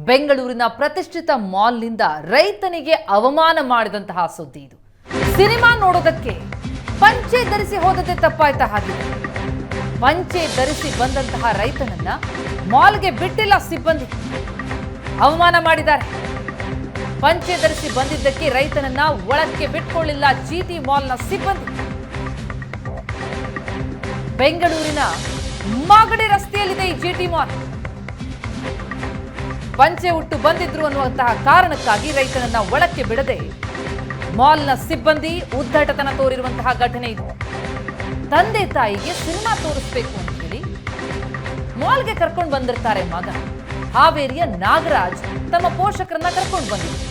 ಬೆಂಗಳೂರಿನ ಪ್ರತಿಷ್ಠಿತ ಮಾಲ್ನಿಂದ ರೈತನಿಗೆ ಅವಮಾನ ಮಾಡಿದಂತಹ ಸುದ್ದಿ ಇದು. ಸಿನಿಮಾ ನೋಡೋದಕ್ಕೆ ಪಂಚೆ ಧರಿಸಿ ಹೋದದ್ದೇ ತಪ್ಪಾಯ್ತಾ ಹಾಗಿದೆ. ಪಂಚೆ ಧರಿಸಿ ಬಂದಂತಹ ರೈತನನ್ನ ಮಾಲ್ಗೆ ಬಿಟ್ಟಿಲ್ಲ ಸಿಬ್ಬಂದಿ, ಅವಮಾನ ಮಾಡಿದ್ದಾರೆ. ಪಂಚೆ ಧರಿಸಿ ಬಂದಿದ್ದಕ್ಕೆ ರೈತನನ್ನ ಒಳಕ್ಕೆ ಬಿಟ್ಕೊಳ್ಳಿಲ್ಲ ಜಿಟಿ ಮಾಲ್ನ ಸಿಬ್ಬಂದಿ. ಬೆಂಗಳೂರಿನ ಮಾಗಡಿ ರಸ್ತೆಯಲ್ಲಿದೆ ಈ ಜಿಟಿ ಮಾಲ್. ಪಂಚೆ ಉಟ್ಟು ಬಂದಿದ್ರು ಅನ್ನುವಂತಹ ಕಾರಣಕ್ಕಾಗಿ ರೈತನನ್ನ ಒಳಕ್ಕೆ ಬಿಡದೆ ಮಾಲ್ನ ಸಿಬ್ಬಂದಿ ಉದ್ದಟತನ ತೋರಿರುವಂತಹ ಘಟನೆ ಇದು. ತಂದೆ ತಾಯಿಗೆ ಸಿನಿಮಾ ತೋರಿಸಬೇಕು ಅಂತ ಹೇಳಿ ಮಾಲ್ಗೆ ಕರ್ಕೊಂಡು ಬಂದಿರ್ತಾರೆ ಮಗ. ಹಾವೇರಿಯ ನಾಗರಾಜ್ ತಮ್ಮ ಪೋಷಕರನ್ನ ಕರ್ಕೊಂಡು ಬಂದಿದ್ರು.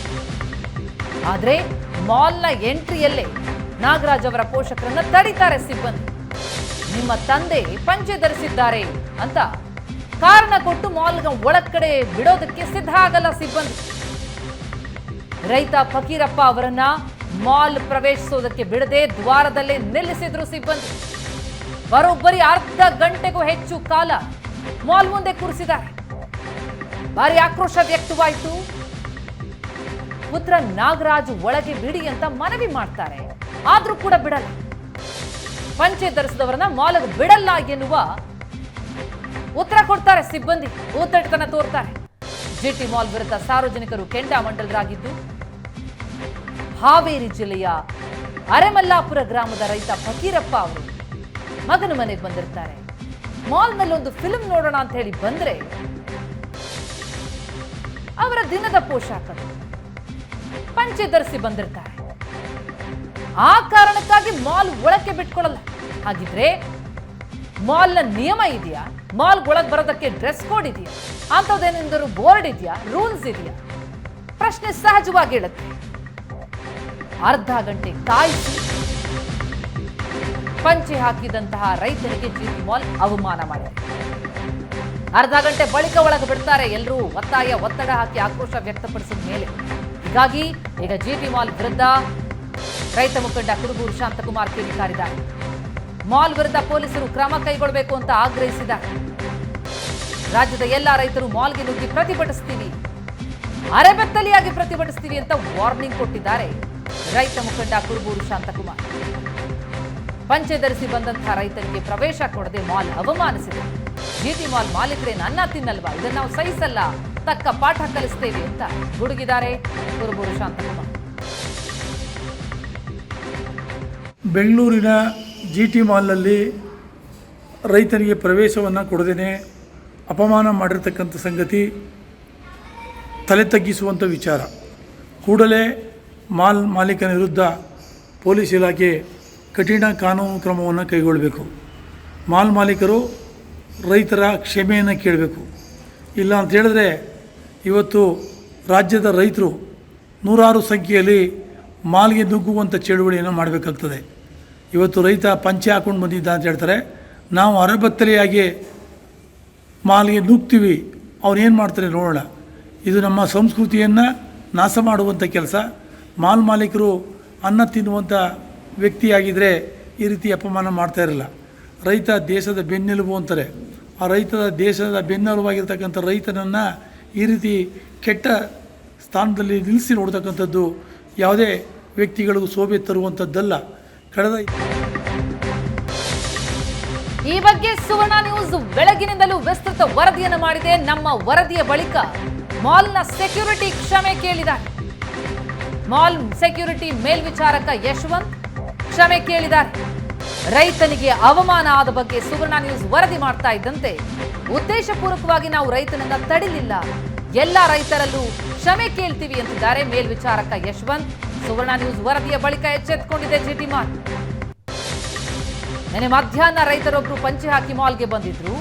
ಆದ್ರೆ ಮಾಲ್ನ ಎಂಟ್ರಿಯಲ್ಲೇ ನಾಗರಾಜ್ ಅವರ ಪೋಷಕರನ್ನ ತಡೀತಾರೆ ಸಿಬ್ಬಂದಿ. ನಿಮ್ಮ ತಂದೆ ಪಂಚೆ ಧರಿಸಿದ್ದಾರೆ ಅಂತ ಕಾರಣ ಕೊಟ್ಟು ಮಾಲ್ಗೆ ಒಳಗಡೆ ಬಿಡೋದಕ್ಕೆ ಸಿದ್ಧ ಆಗಲ್ಲ ಸಿಬ್ಬಂದಿ. ರೈತ ಫಕೀರಪ್ಪ ಅವರನ್ನ ಮಾಲ್ ಪ್ರವೇಶಿಸೋದಕ್ಕೆ ಬಿಡದೆ ದ್ವಾರದಲ್ಲೇ ನಿಲ್ಲಿಸಿದ್ರು ಸಿಬ್ಬಂದಿ. ಬರೋಬ್ಬರಿ ಅರ್ಧ ಗಂಟೆಗೂ ಹೆಚ್ಚು ಕಾಲ ಮಾಲ್ ಮುಂದೆ ಕೂರಿಸಿದ್ದಾರೆ. ಭಾರಿ ಆಕ್ರೋಶ ವ್ಯಕ್ತವಾಯಿತು. ಪುತ್ರ ನಾಗರಾಜ್ ಒಳಗೆ ಬಿಡಿ ಅಂತ ಮನವಿ ಮಾಡ್ತಾರೆ, ಆದ್ರೂ ಕೂಡ ಬಿಡಲ್ಲ. ಪಂಚೆ ಧರಿಸಿದವರನ್ನ ಮಾಲ್ಗೆ ಬಿಡಲ್ಲ ಎನ್ನುವ ಉತ್ತರ ಕೊಡ್ತಾರೆ ಸಿಬ್ಬಂದಿ, ಉದ್ದಟತನ ತೋರ್ತಾರೆ. ಜಿಟಿ ಮಾಲ್ ವಿರುದ್ಧ ಸಾರ್ವಜನಿಕರು ಕೆಂಡಾಮಂಡಲರಾಗಿದ್ದು, ಹಾವೇರಿ ಜಿಲ್ಲೆಯ ಅರೆಮಲ್ಲಾಪುರ ಗ್ರಾಮದ ರೈತ ಫಕೀರಪ್ಪ ಅವರು ಮಗನ ಮನೆಗೆ ಬಂದಿರ್ತಾರೆ. ಮಾಲ್ನಲ್ಲಿ ಒಂದು ಫಿಲ್ಮ್ ನೋಡೋಣ ಅಂತ ಹೇಳಿ ಬಂದ್ರೆ ಅವರ ದಿನದ ಪೋಷಾಕರು ಪಂಚೆ ಧರಿಸಿ ಬಂದಿರ್ತಾರೆ. ಆ ಕಾರಣಕ್ಕಾಗಿ ಮಾಲ್ ಒಳಕ್ಕೆ ಬಿಟ್ಕೊಳ್ಳಲ್ಲ. ಹಾಗಿದ್ರೆ ಮಾಲ್ನ ನಿಯಮ ಇದೆಯಾ? ಮಾಲ್ ಒಳಗೆ ಬರೋದಕ್ಕೆ ಡ್ರೆಸ್ ಕೋಡ್ ಇದೆಯಾ? ಅಂಥದ್ದೇನೆಂದರೂ ಬೋರ್ಡ್ ಇದೆಯಾ? ರೂಲ್ಸ್ ಇದೆಯಾ? ಪ್ರಶ್ನೆ ಸಹಜವಾಗಿ ಹೇಳುತ್ತೆ. ಅರ್ಧ ಗಂಟೆ ಕಾಯಿಸಿ ಪಂಚೆ ಹಾಕಿದಂತಹ ರೈತನಿಗೆ ಜಿಟಿ ಮಾಲ್ ಅವಮಾನ ಮಾಡಿದೆ. ಅರ್ಧ ಗಂಟೆ ಬಳಿಕ ಒಳಗೆ ಬಿಡ್ತಾರೆ. ಎಲ್ಲರೂ ಒತ್ತಡ ಹಾಕಿ ಆಕ್ರೋಶ ವ್ಯಕ್ತಪಡಿಸಿದ ಮೇಲೆ ಹೀಗಾಗಿ ಈಗ ಜಿಟಿ ಮಾಲ್ ವಿರುದ್ಧ ರೈತ ಮುಖಂಡ ಕುರುಬೂರು ಶಾಂತಕುಮಾರ್ ಕಿಡಿಕಾರಿದ್ದಾರೆ. ಮಾಲ್ ವಿರುದ್ಧ ಪೊಲೀಸರು ಕ್ರಮ ಕೈಗೊಳ್ಳಬೇಕು ಅಂತ ಆಗ್ರಹಿಸಿದ್ದಾರೆ. ರಾಜ್ಯದ ಎಲ್ಲಾ ರೈತರು ಮಾಲ್ಗೆ ನುಗ್ಗಿ ಪ್ರತಿಭಟಿಸ್ತೀವಿ, ಅರೆಬೆತ್ತಲಿಯಾಗಿ ಪ್ರತಿಭಟಿಸ್ತೀವಿ ಅಂತ ವಾರ್ನಿಂಗ್ ಕೊಟ್ಟಿದ್ದಾರೆ ರೈತ ಮುಖಂಡ ಕುರುಬೂರು ಶಾಂತಕುಮಾರ್. ಪಂಚೆ ಧರಿಸಿ ಬಂದಂತಹ ರೈತರಿಗೆ ಪ್ರವೇಶ ಕೊಡದೆ ಮಾಲ್ ಅವಮಾನಿಸಿದೆ. ಜಿಟಿ ಮಾಲ್ ಮಾಲೀಕರೇ ನನ್ನ ತಿನ್ನಲ್ವಾ, ಇದನ್ನು ನಾವು ಸಹಿಸಲ್ಲ, ತಕ್ಕ ಪಾಠ ಕಲಿಸ್ತೇವೆ ಅಂತ ಗುಡುಗಿದ್ದಾರೆ ಕುರುಬೂರು ಶಾಂತಕುಮಾರ್. ಬೆಂಗಳೂರಿನ ಜಿಟಿ ಮಾಲ್ನಲ್ಲಿ ರೈತರಿಗೆ ಪ್ರವೇಶವನ್ನು ಕೊಡದೇನೆ ಅಪಮಾನ ಮಾಡಿರ್ತಕ್ಕಂಥ ಸಂಗತಿ ತಲೆ ತಗ್ಗಿಸುವಂಥ ವಿಚಾರ. ಕೂಡಲೇ ಮಾಲ್ ಮಾಲೀಕನ ವಿರುದ್ಧ ಪೊಲೀಸ್ ಇಲಾಖೆ ಕಠಿಣ ಕಾನೂನು ಕ್ರಮವನ್ನು ಕೈಗೊಳ್ಳಬೇಕು. ಮಾಲ್ ಮಾಲೀಕರು ರೈತರ ಕ್ಷಮೆಯನ್ನು ಕೇಳಬೇಕು. ಇಲ್ಲ ಅಂತ ಹೇಳಿದ್ರೆ ಇವತ್ತು ರಾಜ್ಯದ ರೈತರು ನೂರಾರು ಸಂಖ್ಯೆಯಲ್ಲಿ ಮಾಲ್ಗೆ ನುಗ್ಗುವಂಥ ಚಳುವಳಿಯನ್ನು ಮಾಡಬೇಕಾಗ್ತದೆ. ಇವತ್ತು ರೈತ ಪಂಚೆ ಹಾಕ್ಕೊಂಡು ಬಂದಿದ್ದ ಅಂತ ಹೇಳ್ತಾರೆ, ನಾವು ಅರೆಬತ್ತಲೆಯಾಗಿ ಮಾಲ್ಗೆ ನುಗ್ತೀವಿ, ಅವ್ರೇನು ಮಾಡ್ತಾರೆ ನೋಡೋಣ. ಇದು ನಮ್ಮ ಸಂಸ್ಕೃತಿಯನ್ನು ನಾಶ ಮಾಡುವಂಥ ಕೆಲಸ. ಮಾಲ್ ಮಾಲೀಕರು ಅನ್ನ ತಿನ್ನುವಂಥ ವ್ಯಕ್ತಿಯಾಗಿದ್ದರೆ ಈ ರೀತಿ ಅಪಮಾನ ಮಾಡ್ತಾ ಇರಲ್ಲ. ರೈತ ದೇಶದ ಬೆನ್ನೆಲುಬು ಅಂತಾರೆ. ಆ ದೇಶದ ಬೆನ್ನೆಲುಬಾಗಿರ್ತಕ್ಕಂಥ ರೈತನನ್ನು ಈ ರೀತಿ ಕೆಟ್ಟ ಸ್ಥಾನದಲ್ಲಿ ನಿಲ್ಲಿಸಿ ನೋಡ್ತಕ್ಕಂಥದ್ದು ಯಾವುದೇ ವ್ಯಕ್ತಿಗಳಿಗೂ ಶೋಭೆ ತರುವಂಥದ್ದಲ್ಲ. ಈ ಬಗ್ಗೆ ಸುವರ್ಣ ನ್ಯೂಸ್ ಬೆಳಗಿನಿಂದಲೂ ವಿಸ್ತೃತ ವರದಿಯನ್ನು ಮಾಡಿದೆ. ನಮ್ಮ ವರದಿಯ ಬಳಿಕ ಮಾಲ್ನ ಸೆಕ್ಯೂರಿಟಿ ಕ್ಷಮೆ ಕೇಳಿದ್ದಾರೆ. ಮಾಲ್ ಸೆಕ್ಯೂರಿಟಿ ಮೇಲ್ವಿಚಾರಕ ಯಶವಂತ್ ಕ್ಷಮೆ ಕೇಳಿದ್ದಾರೆ. ರೈತನಿಗೆ ಅವಮಾನ ಆದ ಬಗ್ಗೆ ಸುವರ್ಣ ನ್ಯೂಸ್ ವರದಿ ಮಾಡ್ತಾ ಇದ್ದಂತೆ ಉದ್ದೇಶಪೂರ್ವಕವಾಗಿ ನಾವು ರೈತನನ್ನ ತಡಿಲಿಲ್ಲ, ಎಲ್ಲ ರೈತರಲ್ಲೂ ಕ್ಷಮೆ ಕೇಳ್ತೀವಿ ಅಂತಿದ್ದಾರೆ ಮೇಲ್ವಿಚಾರಕ ಯಶವಂತ್. ಸುವರ್ಣ ನ್ಯೂಸ್ ವರದಿಯ ಬಳಿಕ ಎಚ್ಚೆತ್ತುಕೊಂಡಿದೆ ಜಿಟಿ ಮಾಲ್. ನೆನೆ ಮಧ್ಯಾಹ್ನ ರೈತರೊಬ್ಬರು ಪಂಚೆ ಹಾಕಿ ಮಾಲ್ಗೆ ಬಂದಿದ್ರು.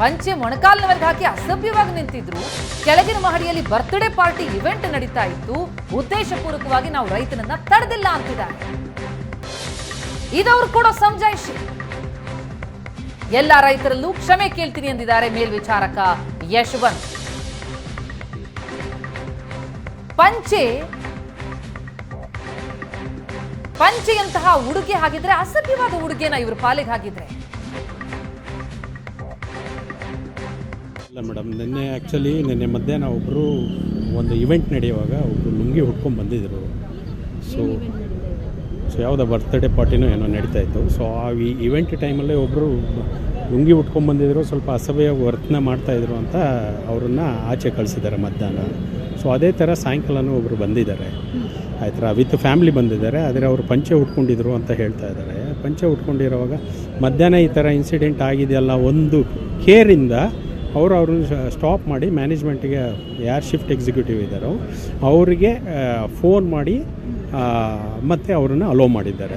ಪಂಚೆ ಮೊಣಕಾಲಿನವರೆಗೆ ಹಾಕಿ ಅಸಭ್ಯವಾಗಿ ನಿಂತಿದ್ರು. ಕೆಳಗಿನ ಮಹಡಿಯಲ್ಲಿ ಬರ್ತ್ಡೇ ಪಾರ್ಟಿ ಇವೆಂಟ್ ನಡೀತಾ ಇತ್ತು. ಉದ್ದೇಶಪೂರ್ವಕವಾಗಿ ನಾವು ರೈತನನ್ನ ತಡೆದಿಲ್ಲ ಅಂತಿದ್ದಾರೆ. ಇದವರು ಕೊಡೋ ಸಮಜಾಯಿಷಿ. ಎಲ್ಲ ರೈತರಲ್ಲೂ ಕ್ಷಮೆ ಕೇಳ್ತೀನಿ ಎಂದಿದ್ದಾರೆ ಮೇಲ್ವಿಚಾರಕ ಯಶವಂತ್. ಪಂಚೆಯಂತಹ ಉಡುಗೆ ಹಾಗಿದ್ರೆ ಅಸಭ್ಯವಾದ ಉಡುಗೆನ ಇವರು ಪಾಲಿಗೆ ಹಾಕಿದ್ರೆ ಇಲ್ಲ ಮೇಡಮ್, ನಿನ್ನೆ ಮಧ್ಯಾಹ್ನ ಒಬ್ಬರು ಒಂದು ಇವೆಂಟ್ ನಡೆಯುವಾಗ ಒಬ್ಬರು ಲುಂಗಿ ಹುಡ್ಕೊಂಡು ಬಂದಿದ್ದರು. ಸೊ ಯಾವುದೋ ಬರ್ತ್ಡೇ ಪಾರ್ಟಿನೋ ಏನೋ ನಡೀತಾಯಿತ್ತು. ಸೊ ಆ ಇವೆಂಟ್ ಟೈಮಲ್ಲೇ ಒಬ್ಬರು ಲುಂಗಿ ಉಟ್ಕೊಂಡು ಬಂದಿದ್ದರು, ಸ್ವಲ್ಪ ಅಸಭ್ಯ ವರ್ತನೆ ಮಾಡ್ತಾಯಿದ್ರು ಅಂತ ಅವ್ರನ್ನ ಆಚೆ ಕಳಿಸಿದ್ದಾರೆ ಮಧ್ಯಾಹ್ನ. ಸೊ ಅದೇ ಥರ ಸಾಯಂಕಾಲನೂ ಒಬ್ಬರು ಬಂದಿದ್ದಾರೆ, ಆ ಥರ ವಿತ್ ಫ್ಯಾಮ್ಲಿ ಬಂದಿದ್ದಾರೆ. ಆದರೆ ಅವರು ಪಂಚೆ ಉಟ್ಕೊಂಡಿದ್ರು ಅಂತ ಹೇಳ್ತಾ ಇದ್ದಾರೆ. ಪಂಚೆ ಉಟ್ಕೊಂಡಿರೋವಾಗ ಮಧ್ಯಾಹ್ನ ಈ ಥರ ಇನ್ಸಿಡೆಂಟ್ ಆಗಿದೆಯಲ್ಲ, ಒಂದು ಕೇರಿಂದ ಅವ್ರನ್ನ ಸ್ಟಾಪ್ ಮಾಡಿ ಮ್ಯಾನೇಜ್ಮೆಂಟಿಗೆ ಯಾರು ಶಿಫ್ಟ್ ಎಕ್ಸಿಕ್ಯೂಟಿವ್ ಇದ್ದಾರೋ ಅವರಿಗೆ ಫೋನ್ ಮಾಡಿ ಮತ್ತು ಅವ್ರನ್ನ ಅಲೋ ಮಾಡಿದ್ದಾರೆ.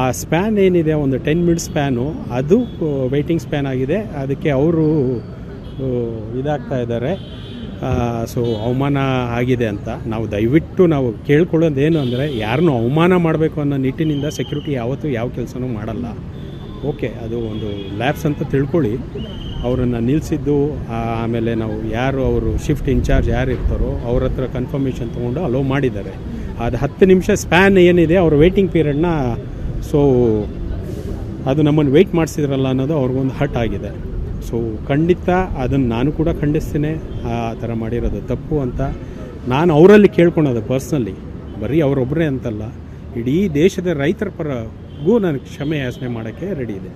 ಆ ಸ್ಪ್ಯಾನ್ ಏನಿದೆ, ಒಂದು 10 ಮಿನಿಟ್ಸ್ ಸ್ಪ್ಯಾನು, ಅದು ವೆಯ್ಟಿಂಗ್ ಸ್ಪ್ಯಾನ್ ಆಗಿದೆ. ಅದಕ್ಕೆ ಅವರು ಇದಾಗ್ತಾ ಇದ್ದಾರೆ. ಸೊ ಅವಮಾನ ಆಗಿದೆ ಅಂತ ನಾವು ದಯವಿಟ್ಟು ನಾವು ಕೇಳ್ಕೊಳ್ಳೋದೇನು ಅಂದರೆ, ಯಾರನ್ನೂ ಅವಮಾನ ಮಾಡಬೇಕು ಅನ್ನೋ ನಿಟ್ಟಿನಿಂದ ಸೆಕ್ಯೂರಿಟಿ ಯಾವತ್ತೂ ಯಾವ ಕೆಲಸನೂ ಮಾಡಲ್ಲ. ಓಕೆ, ಅದು ಒಂದು ಲ್ಯಾಬ್ಸ್ ಅಂತ ತಿಳ್ಕೊಳ್ಳಿ. ಅವರನ್ನು ನಿಲ್ಲಿಸಿದ್ದು, ಆಮೇಲೆ ನಾವು ಯಾರು ಅವರು ಶಿಫ್ಟ್ ಇನ್ಚಾರ್ಜ್ ಯಾರು ಇರ್ತಾರೋ ಅವ್ರ ಹತ್ರ ಕನ್ಫರ್ಮೇಷನ್ ತೊಗೊಂಡು ಅಲೋ ಮಾಡಿದ್ದಾರೆ. ಅದು 10 ನಿಮಿಷ ಸ್ಪ್ಯಾನ್ ಏನಿದೆ ಅವ್ರ ವೆಯ್ಟಿಂಗ್ ಪೀರಿಯಡ್ನ, ಸೊ ಅದು ನಮ್ಮನ್ನು ವೆಯ್ಟ್ ಮಾಡಿಸಿದ್ರಲ್ಲ ಅನ್ನೋದು ಅವ್ರಿಗೊಂದು ಹರ್ಟ್ ಆಗಿದೆ. ಸೊ ಖಂಡಿತ ಅದನ್ನು ನಾನು ಕೂಡ ಖಂಡಿಸ್ತೀನಿ. ಆ ಥರ ಮಾಡಿರೋದು ತಪ್ಪು ಅಂತ ನಾನು ಅವರಲ್ಲಿ ಕೇಳ್ಕೊಳೋದು ಪರ್ಸ್ನಲಿ, ಬರೀ ಅವರೊಬ್ಬರೇ ಅಂತಲ್ಲ, ಇಡೀ ದೇಶದ ರೈತರ ಪರಗೂ ನಾನು ಕ್ಷಮೆ ಯಾಚನೆ ಮಾಡೋಕ್ಕೆ ರೆಡಿ ಇದೆ.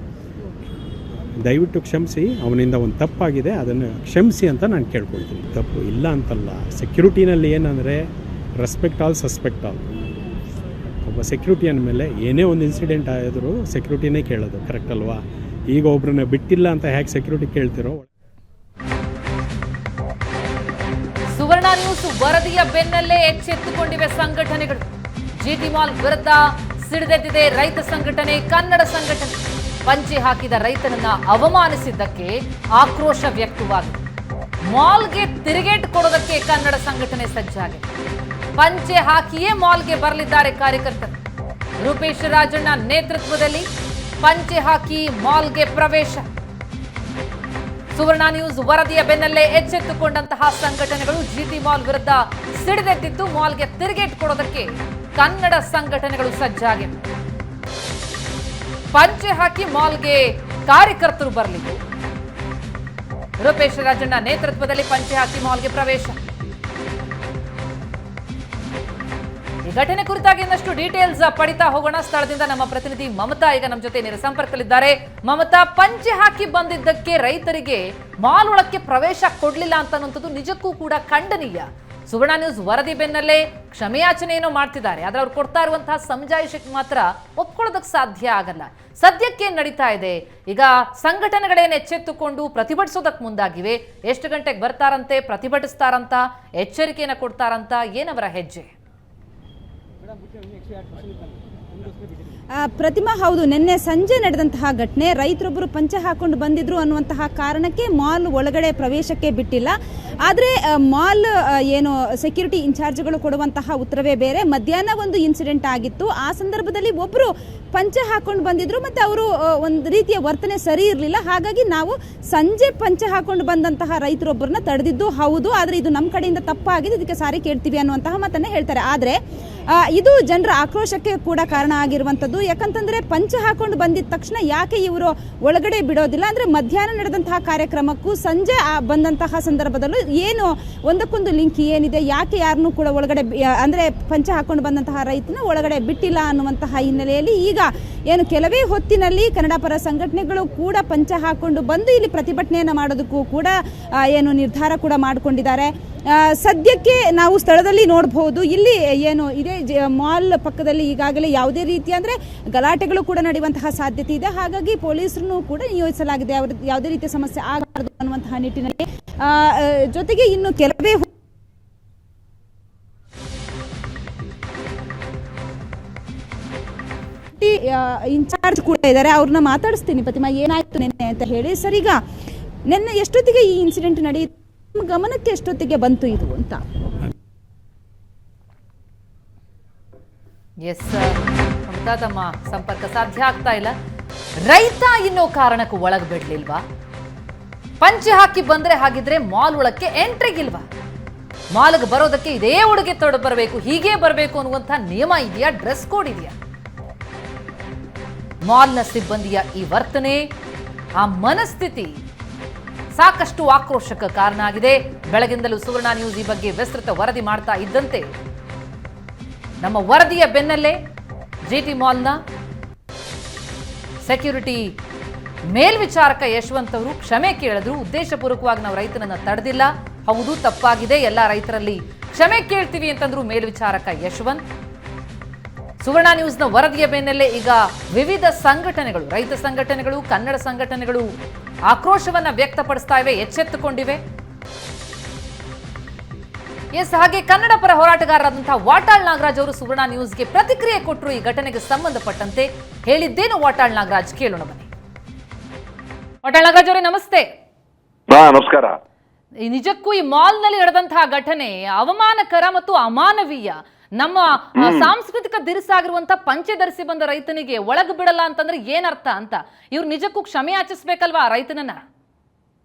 ದಯವಿಟ್ಟು ಕ್ಷಮಿಸಿ, ಅವನಿಂದ ಒಂದು ತಪ್ಪಾಗಿದೆ, ಅದನ್ನು ಕ್ಷಮಿಸಿ ಅಂತ ನಾನು ಕೇಳ್ಕೊಳ್ತೀನಿ. ತಪ್ಪು ಇಲ್ಲ ಅಂತಲ್ಲ. ಸೆಕ್ಯೂರಿಟಿನಲ್ಲಿ ಏನಂದರೆ ರೆಸ್ಪೆಕ್ಟ್ ಆಲ್ ಸಸ್ಪೆಕ್ಟ್ ಆಲ್. ಒಬ್ಬ ಸೆಕ್ಯೂರಿಟಿ ಅಂದಮೇಲೆ ಏನೇ ಒಂದು ಇನ್ಸಿಡೆಂಟ್ ಆದರೂ ಸೆಕ್ಯೂರಿಟಿನೇ ಕೇಳೋದು, ಕರೆಕ್ಟ್ ಅಲ್ವಾ? ಈಗ ಒಬ್ಬರನ್ನ ಬಿಟ್ಟಿಲ್ಲ ಅಂತ ಹೇಗೆ ಸೆಕ್ಯೂರಿಟಿ ಕೇಳ್ತಿರೋ. ಸುವರ್ಣ ನ್ಯೂಸ್ ವರದಿಯ ಬೆನ್ನಲ್ಲೇ ಎಚ್ಚೆತ್ತುಕೊಂಡಿವೆ ಸಂಘಟನೆಗಳು. ಜಿಟಿ ಮಾಲ್ ವಿರುದ್ಧ ಸಿಡಿದೆದ್ದಿದೆ ರೈತ ಸಂಘಟನೆ, ಕನ್ನಡ ಸಂಘಟನೆ. ಪಂಚೆ ಹಾಕಿದ ರೈತನನ್ನ ಅವಮಾನಿಸಿದ್ದಕ್ಕೆ ಆಕ್ರೋಶ ವ್ಯಕ್ತವಾಗಿದೆ. ಮಾಲ್ಗೆ ತಿರುಗೇಟು ಕೊಡೋದಕ್ಕೆ ಕನ್ನಡ ಸಂಘಟನೆ ಸಜ್ಜಾಗಿದೆ. ಪಂಚೆ ಹಾಕಿಯೇ ಮಾಲ್ಗೆ ಬರಲಿದ್ದಾರೆ ಕಾರ್ಯಕರ್ತರು. ರೂಪೇಶ್ ರಾಜಣ್ಣ ನೇತೃತ್ವದಲ್ಲಿ ಪಂಚೆ ಹಾಕಿ ಮಾಲ್ಗೆ ಪ್ರವೇಶ. ಸುವರ್ಣ ನ್ಯೂಸ್ ವರದಿಯ ಬೆನ್ನಲ್ಲೇ ಎಚ್ಚೆತ್ತುಕೊಂಡಂತಹ ಸಂಘಟನೆಗಳು ಜಿಟಿ ಮಾಲ್ ವಿರುದ್ಧ ಸಿಡಿದೆದ್ದಿದ್ದು, ಮಾಲ್ಗೆ ತಿರುಗೇಟು ಕೊಡೋದಕ್ಕೆ ಕನ್ನಡ ಸಂಘಟನೆಗಳು ಸಜ್ಜಾಗಿವೆ. ಪಂಚೆ ಹಾಕಿ ಮಾಲ್ಗೆ ಕಾರ್ಯಕರ್ತರು ಬರಲಿದ್ದು, ರೂಪೇಶ್ ರಾಜಣ್ಣ ನೇತೃತ್ವದಲ್ಲಿ ಪಂಚೆ ಹಾಕಿ ಮಾಲ್ಗೆ ಪ್ರವೇಶ. ಈ ಘಟನೆ ಕುರಿತಾಗಿ ಇನ್ನಷ್ಟು ಡೀಟೇಲ್ಸ್ ಪಡಿತಾ ಹೋಗೋಣ. ಸ್ಥಳದಿಂದ ನಮ್ಮ ಪ್ರತಿನಿಧಿ ಮಮತಾ ಈಗ ನಮ್ಮ ಜೊತೆ ನೇರ ಸಂಪರ್ಕದಲ್ಲಿದ್ದಾರೆ. ಮಮತಾ, ಪಂಚೆ ಹಾಕಿ ಬಂದಿದ್ದಕ್ಕೆ ರೈತರಿಗೆ ಮಾಲ್ ಒಳಕ್ಕೆ ಪ್ರವೇಶ ಕೊಡ್ಲಿಲ್ಲ ಅಂತನ್ನುವಂಥದ್ದು ನಿಜಕ್ಕೂ ಕೂಡ ಖಂಡನೀಯ. ಸುವರ್ಣ ನ್ಯೂಸ್ ವರದಿ ಬೆನ್ನಲ್ಲೇ ಕ್ಷಮೆಯಾಚನೆ ಏನೋ ಮಾಡ್ತಿದ್ದಾರೆ, ಆದ್ರೆ ಅವ್ರು ಕೊಡ್ತಾ ಇರುವಂತಹ ಸಮಜಾಯಿಷಕ್ಕೆ ಮಾತ್ರ ಒಪ್ಕೊಳ್ಳೋದಕ್ಕೆ ಸಾಧ್ಯ ಆಗಲ್ಲ. ಸದ್ಯಕ್ಕೆ ನಡೀತಾ ಇದೆ, ಈಗ ಸಂಘಟನೆಗಳೇನು ಎಚ್ಚೆತ್ತುಕೊಂಡು ಪ್ರತಿಭಟಿಸೋದಕ್ಕೆ ಮುಂದಾಗಿವೆ. ಎಷ್ಟು ಗಂಟೆಗೆ ಬರ್ತಾರಂತೆ, ಪ್ರತಿಭಟಿಸ್ತಾರಂತ, ಎಚ್ಚರಿಕೆಯನ್ನು ಕೊಡ್ತಾರಂತ, ಏನವರ ಹೆಜ್ಜೆ? ಪ್ರತಿಮಾ, ಹೌದು, ನಿನ್ನೆ ಸಂಜೆ ನಡೆದಂತಹ ಘಟನೆ. ರೈತರೊಬ್ಬರು ಪಂಚೆ ಹಾಕೊಂಡು ಬಂದಿದ್ರು ಅನ್ನುವಂತಹ ಕಾರಣಕ್ಕೆ ಮಾಲ್ ಒಳಗಡೆ ಪ್ರವೇಶಕ್ಕೆ ಬಿಟ್ಟಿಲ್ಲ. ಆದರೆ ಮಾಲ್ ಏನು ಸೆಕ್ಯೂರಿಟಿ ಇನ್ಚಾರ್ಜ್ಗಳು ಕೊಡುವಂತಹ ಉತ್ತರವೇ ಬೇರೆ. ಮಧ್ಯಾಹ್ನ ಒಂದು ಇನ್ಸಿಡೆಂಟ್ ಆಗಿತ್ತು. ಆ ಸಂದರ್ಭದಲ್ಲಿ ಒಬ್ಬರು ಪಂಚೆ ಹಾಕೊಂಡು ಬಂದಿದ್ರು ಮತ್ತು ಅವರು ಒಂದು ರೀತಿಯ ವರ್ತನೆ ಸರಿ ಇರಲಿಲ್ಲ. ಹಾಗಾಗಿ ನಾವು ಸಂಜೆ ಪಂಚೆ ಹಾಕೊಂಡು ಬಂದಂತಹ ರೈತರೊಬ್ಬರನ್ನ ತಡೆದಿದ್ದು ಹೌದು, ಆದರೆ ಇದು ನಮ್ಮ ಕಡೆಯಿಂದ ತಪ್ಪಾಗಿದೆ, ಇದಕ್ಕೆ ಸಾರಿ ಕೇಳ್ತೀವಿ ಅನ್ನುವಂತಹ ಮಾತನ್ನು ಹೇಳ್ತಾರೆ. ಆದರೆ ಇದು ಜನರ ಆಕ್ರೋಶಕ್ಕೆ ಕೂಡ ಕಾರಣ ಆಗಿರುವಂಥದ್ದು. ಯಾಕಂತಂದರೆ ಪಂಚೆ ಹಾಕೊಂಡು ಬಂದಿದ್ದ ತಕ್ಷಣ ಯಾಕೆ ಇವರು ಒಳಗಡೆ ಬಿಡೋದಿಲ್ಲ ಅಂದರೆ, ಮಧ್ಯಾಹ್ನ ನಡೆದಂತಹ ಕಾರ್ಯಕ್ರಮಕ್ಕೂ ಸಂಜೆ ಬಂದಂತಹ ಸಂದರ್ಭದಲ್ಲೂ ಏನು ಒಂದಕ್ಕೊಂದು ಲಿಂಕ್ ಏನಿದೆ, ಯಾಕೆ ಯಾರನ್ನೂ ಕೂಡ ಒಳಗಡೆ ಅಂದರೆ ಪಂಚೆ ಹಾಕೊಂಡು ಬಂದಂತಹ ರೈತನ ಒಳಗಡೆ ಬಿಟ್ಟಿಲ್ಲ ಅನ್ನುವಂತಹ ಹಿನ್ನೆಲೆಯಲ್ಲಿ ಈಗ ಏನು ಕೆಲವೇ ಹೊತ್ತಿನಲ್ಲಿ ಕನ್ನಡ ಪರ ಸಂಘಟನೆಗಳು ಕೂಡ ಪಂಚೆ ಹಾಕೊಂಡು ಬಂದು ಇಲ್ಲಿ ಪ್ರತಿಭಟನೆಯನ್ನು ಮಾಡೋದಕ್ಕೂ ಕೂಡ ಏನು ನಿರ್ಧಾರ ಕೂಡ ಮಾಡಿಕೊಂಡಿದ್ದಾರೆ. ಸದ್ಯಕ್ಕೆ ನಾವು ಸ್ಥಳದಲ್ಲಿ ನೋಡಬಹುದು, ಇಲ್ಲಿ ಏನು ಇದೇ ಮಾಲ್ ಪಕ್ಕದಲ್ಲಿ ಈಗಾಗಲೇ ಯಾವುದೇ ರೀತಿ ಅಂದರೆ ಗಲಾಟೆಗಳು ಕೂಡ ನಡೆಯುವಂತಹ ಸಾಧ್ಯತೆ ಇದೆ. ಹಾಗಾಗಿ ಪೊಲೀಸರನ್ನು ಕೂಡ ನಿಯೋಜಿಸಲಾಗಿದೆ, ಯಾವುದೇ ರೀತಿಯ ಸಮಸ್ಯೆ ಆಗಬಾರದು ಅನ್ನುವಂತಹ ನಿಟ್ಟಿನಲ್ಲಿ. ಜೊತೆಗೆ ಇನ್ನು ಕೆಲವೇ ಇನ್ಚಾರ್ಜ್ ಕೂಡ ಇದ್ದಾರೆ, ಅವ್ರನ್ನ ಮಾತಾಡಿಸ್ತೀನಿ. ಪ್ರತಿಮಾ, ಏನಾಯ್ತು ನಿನ್ನೆ ಅಂತ ಹೇಳಿ. ಸರ್, ಈಗ ನಿನ್ನೆ ಎಷ್ಟೊತ್ತಿಗೆ ಈ ಇನ್ಸಿಡೆಂಟ್ ನಡೆಯಿತು, ಗಮನಕ್ಕೆ ಎಷ್ಟೊತ್ತಿಗೆ ಬಂತು ಇದು ಅಂತ? ಎಸ್ ಮಮತಾ, ತಮ್ಮ ಸಂಪರ್ಕ ಸಾಧ್ಯ ಆಗ್ತಾ ಇಲ್ಲ. ರೈತ ಇನ್ನೋ ಕಾರಣಕ್ಕೂ ಒಳಗೆ ಬಿಡ್ಲಿಲ್ವಾ? ಪಂಚೆ ಹಾಕಿ ಬಂದ್ರೆ ಹಾಗಿದ್ರೆ ಮಾಲ್ ಒಳಕ್ಕೆ ಎಂಟ್ರಿಗಿಲ್ವಾ? ಮಾಲ್ಗೆ ಬರೋದಕ್ಕೆ ಇದೇ ಉಡುಗೆ ತೊಡು ಬರಬೇಕು, ಹೀಗೆ ಬರಬೇಕು ಅನ್ನುವಂಥ ನಿಯಮ ಇದೆಯಾ? ಡ್ರೆಸ್ ಕೋಡ್ ಇದೆಯಾ? ಮಾಲ್ನ ಸಿಬ್ಬಂದಿಯ ಈ ವರ್ತನೆ, ಆ ಮನಸ್ಥಿತಿ ಸಾಕಷ್ಟು ಆಕ್ರೋಶಕ್ಕೆ ಕಾರಣ ಆಗಿದೆ. ಬೆಳಗಿಂದಲೂ ಸುವರ್ಣ ನ್ಯೂಸ್ ಈ ಬಗ್ಗೆ ವಿಸ್ತೃತ ವರದಿ ಮಾಡ್ತಾ ಇದ್ದಂತೆ ನಮ್ಮ ವರದಿಯ ಬೆನ್ನಲ್ಲೇ ಜಿಟಿ ಮಾಲ್ನ ಸೆಕ್ಯೂರಿಟಿ ಮೇಲ್ವಿಚಾರಕ ಯಶವಂತ್ ಅವರು ಕ್ಷಮೆ ಕೇಳಿದ್ರು. ಉದ್ದೇಶಪೂರ್ವಕವಾಗಿ ನಾವು ರೈತನನ್ನ ತಡೆದಿಲ್ಲ, ಹೌದು ತಪ್ಪಾಗಿದೆ, ಎಲ್ಲ ರೈತರಲ್ಲಿ ಕ್ಷಮೆ ಕೇಳ್ತೀವಿ ಅಂತಂದ್ರು ಮೇಲ್ವಿಚಾರಕ ಯಶವಂತ್. ಸುವರ್ಣ ನ್ಯೂಸ್ನ ವರದಿಯ ಬೆನ್ನಲ್ಲೇ ಈಗ ವಿವಿಧ ಸಂಘಟನೆಗಳು, ರೈತ ಸಂಘಟನೆಗಳು, ಕನ್ನಡ ಸಂಘಟನೆಗಳು ಆಕ್ರೋಶವನ್ನ ವ್ಯಕ್ತಪಡಿಸ್ತಾ ಇವೆ, ಎಚ್ಚೆತ್ತುಕೊಂಡಿವೆ. ಹಾಗೆ ಕನ್ನಡ ಪರ ಹೋರಾಟಗಾರರಾದಂತಹ ವಾಟಾಳ್ ನಾಗರಾಜ್ ಅವರು ಸುವರ್ಣ ನ್ಯೂಸ್ಗೆ ಪ್ರತಿಕ್ರಿಯೆ ಕೊಟ್ಟರು. ಈ ಘಟನೆಗೆ ಸಂಬಂಧಪಟ್ಟಂತೆ ಹೇಳಿದ್ದೇನು ವಾಟಾಳ್ ನಾಗರಾಜ್, ಕೇಳೋಣ ಬನ್ನಿ. ವಾಟಾಳ್ ನಾಗರಾಜ್ ಅವರೇ ನಮಸ್ತೆ. ನಮಸ್ಕಾರ. ನಿಜಕ್ಕೂ ಈ ಮಾಲ್ನಲ್ಲಿ ನಡೆದಂತಹ ಘಟನೆ ಅವಮಾನಕರ ಮತ್ತು ಅಮಾನವೀಯ. ನಮ್ಮ ಸಾಂಸ್ಕೃತಿಕ ದಿರಿಸಾಗಿರುವಂತಹ ಪಂಚೆ ಧರಿಸಿ ಬಂದ ರೈತನಿಗೆ ಒಳಗ್ ಬಿಡಲ್ಲ ಅಂತಂದ್ರೆ ಏನರ್ಥ ಅಂತ ಇವ್ರು ನಿಜಕ್ಕೂ ಕ್ಷಮೆ ಯಾಚಿಸ್ಬೇಕಲ್ವಾ ಆ ರೈತನನ್ನ?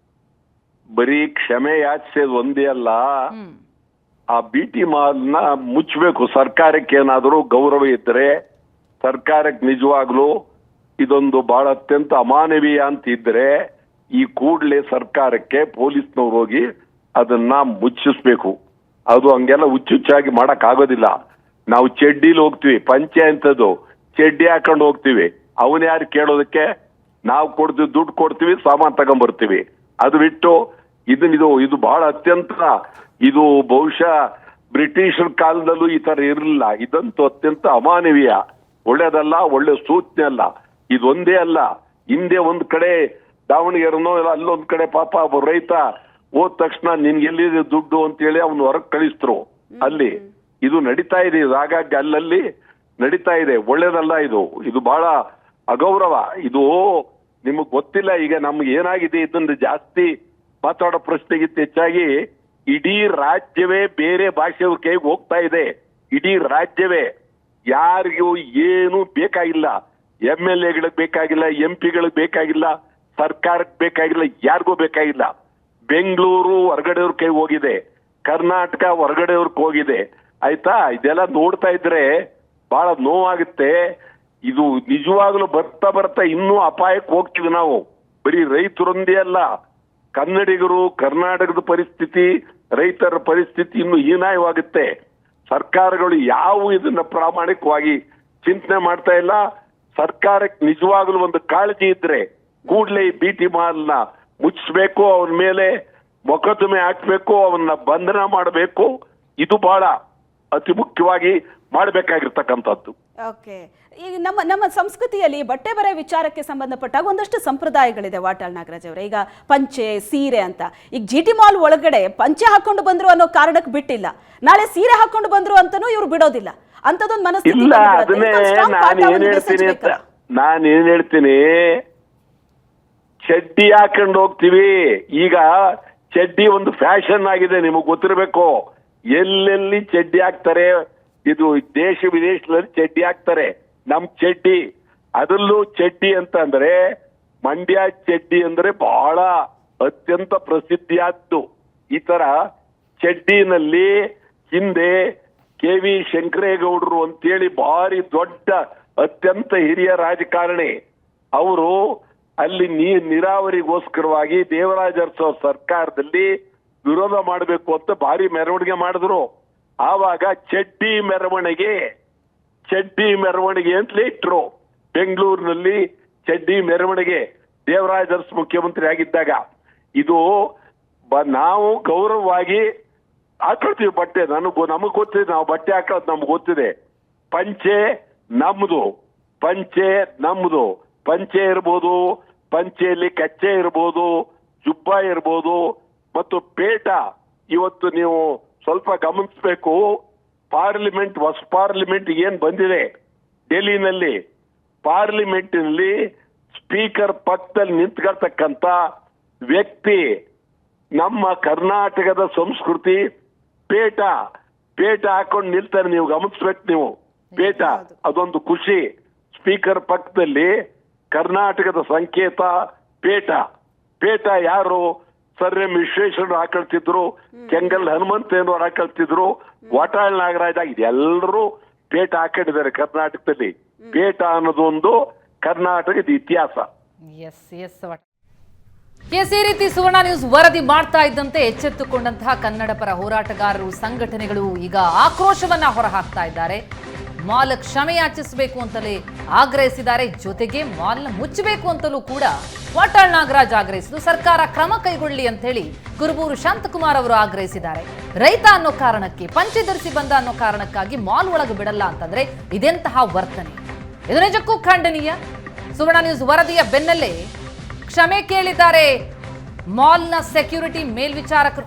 ಬರೀ ಕ್ಷಮೆ ಯಾಚಿಸೋದು ಒಂದೇ ಅಲ್ಲ, ಆ ಬಿಟಿ ಮಾಲ್ನ ಮುಚ್ಚಬೇಕು. ಸರ್ಕಾರಕ್ಕೆ ಏನಾದರೂ ಗೌರವ ಇದ್ರೆ, ಸರ್ಕಾರಕ್ಕೆ ನಿಜವಾಗ್ಲೂ ಇದೊಂದು ಬಹಳ ಅತ್ಯಂತ ಅಮಾನವೀಯ ಅಂತ ಇದ್ರೆ ಈ ಕೂಡಲೇ ಸರ್ಕಾರಕ್ಕೆ ಪೊಲೀಸ್ನವ್ರು ಹೋಗಿ ಅದನ್ನ ಮುಚ್ಚಿಸ್ಬೇಕು. ಅದು ಹಂಗೆಲ್ಲ ಹುಚ್ಚುಚ್ಚಾಗಿ ಮಾಡಕ್ ಆಗೋದಿಲ್ಲ. ನಾವು ಚಡ್ಡಿಲಿ ಹೋಗ್ತೀವಿ, ಪಂಚೆ ಅಂತದ್ದು ಚಡ್ಡಿ ಹಾಕೊಂಡು ಹೋಗ್ತೀವಿ, ಅವನ್ ಯಾರು ಕೇಳೋದಕ್ಕೆ? ನಾವು ಕೊಡ್ತೀವಿ, ದುಡ್ಡು ಕೊಡ್ತೀವಿ, ಸಾಮಾನು ತಗೊಂಡ್ಬರ್ತೀವಿ. ಅದು ಬಿಟ್ಟು ಇದು ಬಹಳ ಅತ್ಯಂತ, ಇದು ಬಹುಶಃ ಬ್ರಿಟಿಷರ ಕಾಲದಲ್ಲೂ ಈ ತರ ಇರಲಿಲ್ಲ. ಇದಂತೂ ಅತ್ಯಂತ ಅಮಾನವೀಯ, ಒಳ್ಳೇದಲ್ಲ, ಒಳ್ಳೆ ಸೂಚನೆ ಅಲ್ಲ. ಇದೊಂದೇ ಅಲ್ಲ, ಹಿಂದೆ ಒಂದ್ ಕಡೆ ದಾವಣಗೆರೆನೋ ಅಲ್ಲೊಂದ್ ಕಡೆ ಪಾಪ ಒಬ್ಬ ರೈತ ಹೋದ ತಕ್ಷಣ ನಿನ್ಗೆ ಎಲ್ಲಿದೆ ದುಡ್ಡು ಅಂತೇಳಿ ಅವ್ನು ಹೊರಗೆ ಕಳಿಸ್ತರು. ಅಲ್ಲಿ ಇದು ನಡೀತಾ ಇದೆ, ಹಾಗಾಗಿ ಅಲ್ಲಲ್ಲಿ ನಡೀತಾ ಇದೆ. ಒಳ್ಳೇದಲ್ಲ, ಇದು ಬಹಳ ಅಗೌರವ. ಇದು ನಿಮಗ್ ಗೊತ್ತಿಲ್ಲ. ಈಗ ನಮ್ಗೆ ಏನಾಗಿದೆ ಇದನ್ನ ಜಾಸ್ತಿ ಮಾತಾಡೋ ಪ್ರಶ್ನೆಗಿಂತ ಹೆಚ್ಚಾಗಿ ಇಡೀ ರಾಜ್ಯವೇ ಬೇರೆ ಭಾಷೆಯವ್ರ ಕೈಗೆ ಹೋಗ್ತಾ ಇದೆ. ಇಡೀ ರಾಜ್ಯವೇ, ಯಾರಿಗೂ ಏನು ಬೇಕಾಗಿಲ್ಲ. MLA ಗಳಿಗೆ ಬೇಕಾಗಿಲ್ಲ, MP ಗಳಿಗೆ ಬೇಕಾಗಿಲ್ಲ, ಸರ್ಕಾರಕ್ಕೆ ಬೇಕಾಗಿಲ್ಲ, ಯಾರಿಗೂ ಬೇಕಾಗಿಲ್ಲ. ಬೆಂಗಳೂರು ಹೊರಗಡೆಯವ್ರ ಕೈ ಹೋಗಿದೆ, ಕರ್ನಾಟಕ ಹೊರಗಡೆಯವ್ರಿಗೆ ಹೋಗಿದೆ. ಆಯ್ತಾ? ಇದೆಲ್ಲ ನೋಡ್ತಾ ಇದ್ರೆ ಬಹಳ ನೋವಾಗುತ್ತೆ. ಇದು ನಿಜವಾಗ್ಲೂ ಬರ್ತಾ ಬರ್ತಾ ಇನ್ನೂ ಅಪಾಯಕ್ಕೆ ಹೋಗ್ತೀವಿ ನಾವು. ಬರೀ ರೈತರೊಂದೇ ಅಲ್ಲ, ಕನ್ನಡಿಗರು, ಕರ್ನಾಟಕದ ಪರಿಸ್ಥಿತಿ, ರೈತರ ಪರಿಸ್ಥಿತಿ ಇನ್ನೂ ಹೀನಾಯವಾಗುತ್ತೆ. ಸರ್ಕಾರಗಳು ಯಾವ ಇದನ್ನ ಪ್ರಾಮಾಣಿಕವಾಗಿ ಚಿಂತನೆ ಮಾಡ್ತಾ ಇಲ್ಲ. ಸರ್ಕಾರಕ್ಕೆ ನಿಜವಾಗ್ಲೂ ಒಂದು ಕಾಳಜಿ ಇದ್ರೆ ಕೂಡಲೇ ಈ ಬಿಟಿ ಮಾಲ್ನ ಮುಚ್ಚಿಸ್ಬೇಕು, ಅವನ ಮೇಲೆ ಮೊಕದ್ದಮೆ ಹಾಕ್ಬೇಕು, ಅವನ್ನ ಬಂಧನ ಮಾಡಬೇಕು. ಇದು ಬಹಳ ಅತಿ ಮುಖ್ಯವಾಗಿ ಮಾಡಬೇಕಾಗಿರ್ತಕ್ಕಂಥದ್ದು. ಓಕೆ, ಈಗ ನಮ್ಮ ಸಂಸ್ಕೃತಿಯಲ್ಲಿ ಬಟ್ಟೆ ಬರೆ ವಿಚಾರಕ್ಕೆ ಸಂಬಂಧಪಟ್ಟಾಗ ಒಂದಷ್ಟು ಸಂಪ್ರದಾಯಗಳಿದೆ ವಾಟಾಳ್ ನಾಗರಾಜ್ ಅವರೇ. ಈಗ ಪಂಚೆ, ಸೀರೆ ಅಂತ. ಈಗ ಜಿಟಿ ಮಾಲ್ ಒಳಗಡೆ ಪಂಚೆ ಹಾಕೊಂಡು ಬಂದ್ರು ಅನ್ನೋ ಕಾರಣಕ್ಕೆ ಬಿಟ್ಟಿಲ್ಲ, ನಾಳೆ ಸೀರೆ ಹಾಕೊಂಡು ಬಂದ್ರು ಅಂತಾನೂ ಇವ್ರು ಬಿಡೋದಿಲ್ಲ. ಅಂತದೊಂದು ಮನಸ್ಥಿತಿ ಇಲ್ಲ. ಅದನ್ನೇ ನಾನು ಏನ್ ಹೇಳ್ತೀನಿ, ಚಡ್ಡಿ ಹಾಕೊಂಡು ಹೋಗ್ತೀವಿ. ಈಗ ಚಡ್ಡಿ ಒಂದು ಫ್ಯಾಷನ್ ಆಗಿದೆ, ನಿಮಗ್ ಗೊತ್ತಿರಬೇಕು. ಎಲ್ಲೆಲ್ಲಿ ಚಡ್ಡಿ ಹಾಕ್ತಾರೆ, ಇದು ದೇಶ ವಿದೇಶದಲ್ಲಿ ಚಡ್ಡಿ ಹಾಕ್ತಾರೆ. ನಮ್ ಚಡ್ಡಿ, ಅದರಲ್ಲೂ ಚಡ್ಡಿ ಅಂತ ಅಂದ್ರೆ ಮಂಡ್ಯ ಚಡ್ಡಿ ಅಂದ್ರೆ ಬಹಳ ಅತ್ಯಂತ ಪ್ರಸಿದ್ಧಿಯಾದ್ದು. ಈ ತರ ಚಡ್ಡಿನಲ್ಲಿ ಹಿಂದೆ KV ಶಂಕರೇಗೌಡರು ಅಂತೇಳಿ ಭಾರಿ ದೊಡ್ಡ ಅತ್ಯಂತ ಹಿರಿಯ ರಾಜಕಾರಣಿ, ಅವರು ಅಲ್ಲಿ ನೀರಾವರಿಗೋಸ್ಕರವಾಗಿ ದೇವರಾಜ ಅರಸು ಸರ್ಕಾರದಲ್ಲಿ ವಿರೋಧ ಮಾಡಬೇಕು ಅಂತ ಭಾರಿ ಮೆರವಣಿಗೆ ಮಾಡಿದ್ರು. ಆವಾಗ ಚಡ್ಡಿ ಮೆರವಣಿಗೆ ಅಂತಲೇ ಇಟ್ರು. ಬೆಂಗಳೂರಿನಲ್ಲಿ ಚಡ್ಡಿ ಮೆರವಣಿಗೆ ದೇವರಾಜ ಅರಸು ಮುಖ್ಯಮಂತ್ರಿ ಆಗಿದ್ದಾಗ. ಇದು ನಾವು ಗೌರವವಾಗಿ ಹಾಕೊಳ್ತೀವಿ ಬಟ್ಟೆ. ನಮಗ್ ಗೊತ್ತಿದೆ, ನಾವು ಬಟ್ಟೆ ಹಾಕೋದು ನಮ್ಗೆ ಗೊತ್ತಿದೆ. ಪಂಚೆ ನಮ್ದು, ಪಂಚೆ ಇರ್ಬೋದು, ಪಂಚೆಯಲ್ಲಿ ಕಚ್ಚೆ ಇರ್ಬೋದು, ಜುಬ್ಬ ಇರ್ಬೋದು, ಮತ್ತು ಪೇಟ. ಇವತ್ತು ನೀವು ಸ್ವಲ್ಪ ಗಮನಿಸಬೇಕು, ಹೊಸ ಪಾರ್ಲಿಮೆಂಟ್ ಏನ್ ಬಂದಿದೆ ಡೆಲ್ಲಿನಲ್ಲಿ, ಪಾರ್ಲಿಮೆಂಟಿನಲ್ಲಿ ಸ್ಪೀಕರ್ ಪಕ್ಕದಲ್ಲಿ ನಿಂತ್ಕೊಳ್ತಕ್ಕಂತ ವ್ಯಕ್ತಿ ನಮ್ಮ ಕರ್ನಾಟಕದ ಸಂಸ್ಕೃತಿ ಪೇಟ ಹಾಕೊಂಡು ನಿಲ್ತಾರೆ. ನೀವು ಗಮನಿಸ್ಬೇಕು. ನೀವು ಪೇಟ, ಅದೊಂದು ಖುಷಿ. ಸ್ಪೀಕರ್ ಪಕ್ಕದಲ್ಲಿ ಕರ್ನಾಟಕದ ಸಂಕೇತ ಪೇಟ ಯಾರು? ಸರ್ ಎಂ ವಿಶ್ವೇಶ್ವರರು ಹಾಕೊಳ್ತಿದ್ರು, ಕೆಂಗಲ್ ಹನುಮಂತೇನವರು ಹಾಕೊಳ್ತಿದ್ರು, ವಾಟಾಳ್ ನಾಗರಾಜ, ಇದೆಲ್ಲರೂ ಪೇಟ ಹಾಕೊಂಡಿದ್ದಾರೆ ಕರ್ನಾಟಕದಲ್ಲಿ. ಪೇಟ ಅನ್ನೋದೊಂದು ಕರ್ನಾಟಕದ ಇತಿಹಾಸ. ಈ ರೀತಿ ಸುವರ್ಣ ನ್ಯೂಸ್ ವರದಿ ಮಾಡ್ತಾ ಇದ್ದಂತೆ ಎಚ್ಚೆತ್ತುಕೊಂಡಂತಹ ಕನ್ನಡ ಪರ ಹೋರಾಟಗಾರರು ಸಂಘಟನೆಗಳು ಈಗ ಆಕ್ರೋಶವನ್ನ ಹೊರಹಾಕ್ತಾ ಇದ್ದಾರೆ. ಮಾಲ್ ಕ್ಷಮೆ ಯಾಚಿಸಬೇಕು ಅಂತಲೇ ಆಗ್ರಹಿಸಿದ್ದಾರೆ. ಜೊತೆಗೆ ಮಾಲ್ನ ಮುಚ್ಚಬೇಕು ಅಂತಲೂ ಕೂಡ ವಾಟಾಳ್ ನಾಗರಾಜ್ ಆಗ್ರಹಿಸಿದ್ದು ಸರ್ಕಾರ ಕ್ರಮ ಕೈಗೊಳ್ಳಿ ಅಂತ ಹೇಳಿ ಕುರುಬೂರು ಶಾಂತಕುಮಾರ್ ಅವರು ಆಗ್ರಹಿಸಿದ್ದಾರೆ. ರೈತ ಅನ್ನೋ ಕಾರಣಕ್ಕೆ ಪಂಚೆ ಧರಿಸಿ ಬಂದ ಅನ್ನೋ ಕಾರಣಕ್ಕಾಗಿ ಮಾಲ್ ಒಳಗೆ ಬಿಡಲ್ಲ ಅಂತಂದ್ರೆ ಇದೆಂತಹ ವರ್ತನೆ? ಇದು ನಿಜಕ್ಕೂ ಖಂಡನೀಯ. ಸುವರ್ಣ ನ್ಯೂಸ್ ವರದಿಯ ಬೆನ್ನಲ್ಲೇ ಕ್ಷಮೆ ಕೇಳಿದ್ದಾರೆ ಮಾಲ್ನ ಸೆಕ್ಯೂರಿಟಿ ಮೇಲ್ವಿಚಾರಕರು.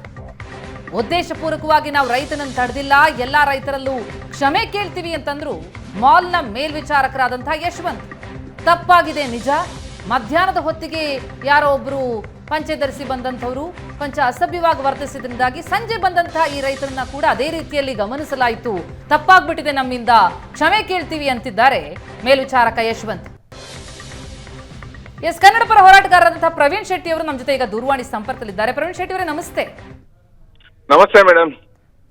ಉದ್ದೇಶಪೂರ್ವಕವಾಗಿ ನಾವು ರೈತನನ್ನು ತಡೆದಿಲ್ಲ, ಎಲ್ಲಾ ರೈತರಲ್ಲೂ ಕ್ಷಮೆ ಕೇಳ್ತೀವಿ ಅಂತಂದ್ರು ಮಾಲ್ನ ಮೇಲ್ವಿಚಾರಕರಾದಂತಹ ಯಶವಂತ್. ತಪ್ಪಾಗಿದೆ ನಿಜ. ಮಧ್ಯಾಹ್ನದ ಹೊತ್ತಿಗೆ ಯಾರೋ ಒಬ್ರು ಪಂಚೆ ಧರಿಸಿ ಬಂದಂಥವರು ಕೊಂಚ ಅಸಭ್ಯವಾಗಿ ವರ್ತಿಸಿದ್ರಿಂದಾಗಿ ಸಂಜೆ ಬಂದಂತಹ ಈ ರೈತರನ್ನ ಕೂಡ ಅದೇ ರೀತಿಯಲ್ಲಿ ಗಮನಿಸಲಾಯಿತು. ತಪ್ಪಾಗ್ಬಿಟ್ಟಿದೆ ನಮ್ಮಿಂದ, ಕ್ಷಮೆ ಕೇಳ್ತೀವಿ ಅಂತಿದ್ದಾರೆ ಮೇಲ್ವಿಚಾರಕ ಯಶವಂತ್. ಎಸ್, ಕನ್ನಡ ಪರ ಹೋರಾಟಗಾರರಾದಂತಹ ಪ್ರವೀಣ್ ಶೆಟ್ಟಿ ಅವರು ನಮ್ಮ ಜೊತೆ ಈಗ ದೂರವಾಣಿ ಸಂಪರ್ಕದಲ್ಲಿದ್ದಾರೆ. ಪ್ರವೀಣ್ ಶೆಟ್ಟಿ ಅವರೇ, ನಮಸ್ತೆ. ನಮಸ್ತೆ ಮೇಡಮ್.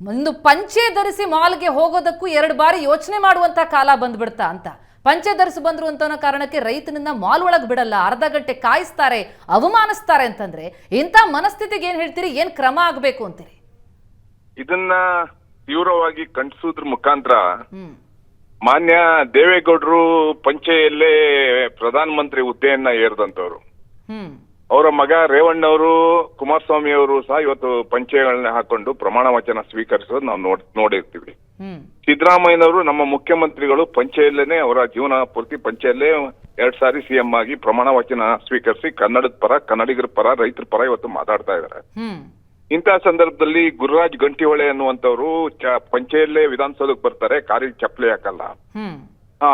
ಒಂದು ಪಂಚೆ ಧರಿಸಿ ಮಾಲ್ಗೆ ಹೋಗೋದಕ್ಕೂ 2 ಬಾರಿ ಯೋಚನೆ ಮಾಡುವಂತ ಕಾಲ ಬಂದ್ಬಿಡ್ತಾ ಅಂತ. ಪಂಚೆ ಧರಿಸಿ ಬಂದ್ರು ಅಂತ ಅನ್ನೋ ಕಾರಣಕ್ಕೆ ರೈತನನ್ನ ಮಾಲ್ ಒಳಗೆ ಬಿಡಲ್ಲ, ಅರ್ಧ ಗಂಟೆ ಕಾಯಿಸ್ತಾರೆ, ಅವಮಾನಿಸ್ತಾರೆ ಅಂತಂದ್ರೆ ಇಂಥ ಮನಸ್ಥಿತಿಗೆ ಏನ್ ಹೇಳ್ತೀರಿ? ಏನ್ ಕ್ರಮ ಆಗ್ಬೇಕು ಅಂತೀರಿ? ಇದನ್ನ ತೀವ್ರವಾಗಿ ಖಂಡಿಸೋದ್ರ ಮುಖಾಂತರ ಮಾನ್ಯ ದೇವೇಗೌಡರು ಪಂಚೆಯಲ್ಲೇ ಪ್ರಧಾನ ಮಂತ್ರಿ ಹುದ್ದೆಯನ್ನ ಏರಿದಂತವ್ರು, ಅವರ ಮಗ ರೇವಣ್ಣವರು, ಕುಮಾರಸ್ವಾಮಿ ಅವರು ಸಹ ಇವತ್ತು ಪಂಚೆಗಳನ್ನ ಹಾಕೊಂಡು ಪ್ರಮಾಣ ವಚನ ಸ್ವೀಕರಿಸೋದು ನಾವು ನೋಡಿರ್ತೀವಿ. ಸಿದ್ದರಾಮಯ್ಯನವರು ನಮ್ಮ ಮುಖ್ಯಮಂತ್ರಿಗಳು ಪಂಚೆಯಲ್ಲೇನೆ ಅವರ ಜೀವನ ಪೂರ್ತಿ ಪಂಚೆಯಲ್ಲೇ 2 ಸಾರಿ ಸಿಎಂ ಆಗಿ ಪ್ರಮಾಣ ವಚನ ಸ್ವೀಕರಿಸಿ ಕನ್ನಡದ ಪರ, ಕನ್ನಡಿಗರ ಪರ, ರೈತರ ಪರ ಇವತ್ತು ಮಾತಾಡ್ತಾ ಇದ್ದಾರೆ. ಇಂತಹ ಸಂದರ್ಭದಲ್ಲಿ ಗುರುರಾಜ್ ಗಂಟಿಹೊಳೆ ಅನ್ನುವಂಥವ್ರು ಪಂಚೆಯಲ್ಲೇ ವಿಧಾನಸೌಧಕ್ಕೆ ಬರ್ತಾರೆ, ಕಾರಿಗೆ ಚಪ್ಪಲಿ ಹಾಕಲ್ಲ.